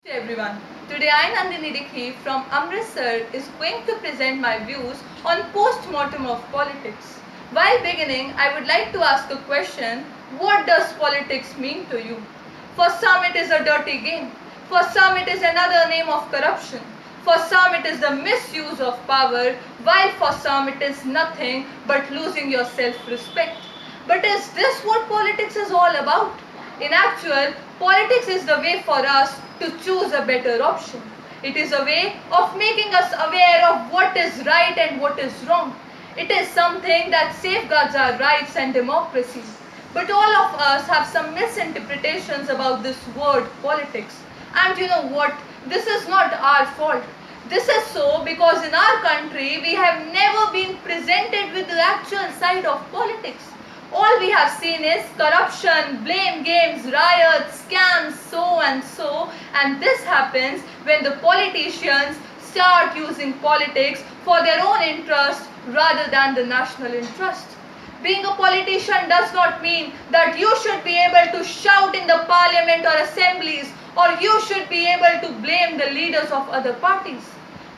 Everyone. Today I Nandini Dikhi from Amritsar is going to present my views on post-mortem of politics. While beginning, I would like to ask a question: what does politics mean to you? For some it is a dirty game. For some it is another name of corruption. For some it is the misuse of power, while for some it is nothing but losing your self-respect. But is this what politics is all about? In actual, politics is the way for us to choose a better option. It is a way of making us aware of what is right and what is wrong. It is something that safeguards our rights and democracy. But all of us have some misinterpretations about this word politics. And you know what? This is not our fault. This is so because in our country we have never been presented with the actual side of politics. All we have seen is corruption, blame games, riots, scams, so and so. And this happens when the politicians start using politics for their own interest rather than the national interest. Being a politician does not mean that you should be able to shout in the parliament or assemblies, or you should be able to blame the leaders of other parties.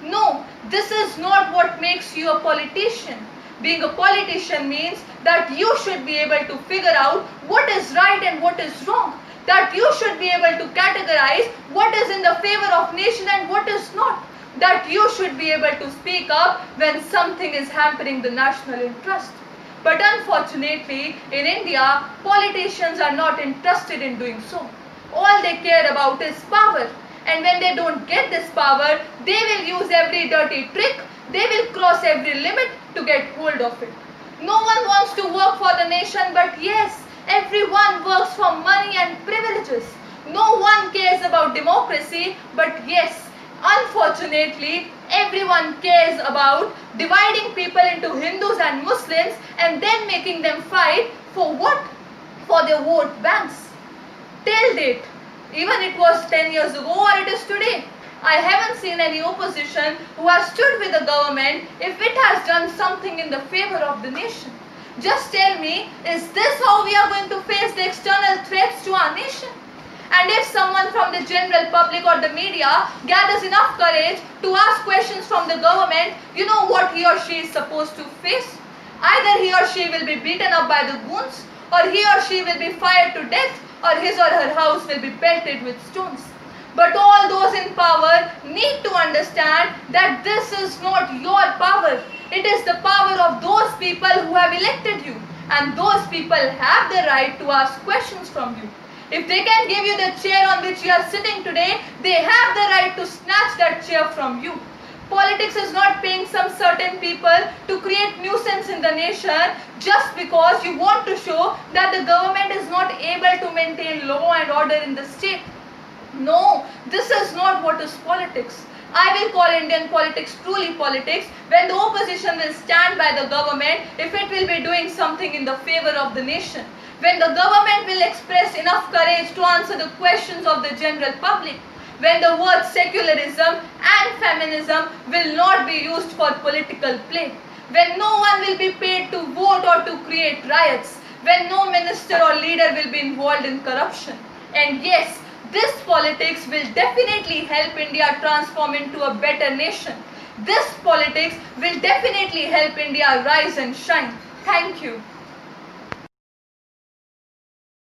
No, this is not what makes you a politician. Being a politician means that you should be able to figure out what is right and what is wrong. That you should be able to categorize what is in the favor of nation and what is not. That you should be able to speak up when something is hampering the national interest. But unfortunately, in India, politicians are not interested in doing so. All they care about is power. And when they don't get this power, they will use every dirty trick, they will cross every limit to get hold of it. No one wants to work for the nation, but yes, everyone works for money and privileges. No one cares about democracy, but yes, unfortunately, everyone cares about dividing people into Hindus and Muslims and then making them fight for what? For their vote banks. Till date, even it was 10 years ago or it is today, I haven't seen any opposition who has stood with the government if it has done something in the favor of the nation. Just tell me, is this how we are going to face the external threats to our nation? And if someone from the general public or the media gathers enough courage to ask questions from the government, you know what he or she is supposed to face? Either he or she will be beaten up by the goons, or he or she will be fired to death, or his or her house will be pelted with stones. But all those in power need to understand that this is not your power. It is the power of those people who have elected you. And those people have the right to ask questions from you. If they can give you the chair on which you are sitting today, they have the right to snatch that chair from you. Politics is not paying some certain people to create nuisance in the nation just because you want to show that the government is not able to maintain law and order in the state. No, this is not what is politics. I will call Indian politics truly politics when the opposition will stand by the government if it will be doing something in the favor of the nation. When the government will express enough courage to answer the questions of the general public. When the words secularism and feminism will not be used for political play. When no one will be paid to vote or to create riots. When no minister or leader will be involved in corruption. And yes, this politics will definitely help India transform into a better nation. This politics will definitely help India rise and shine. Thank you.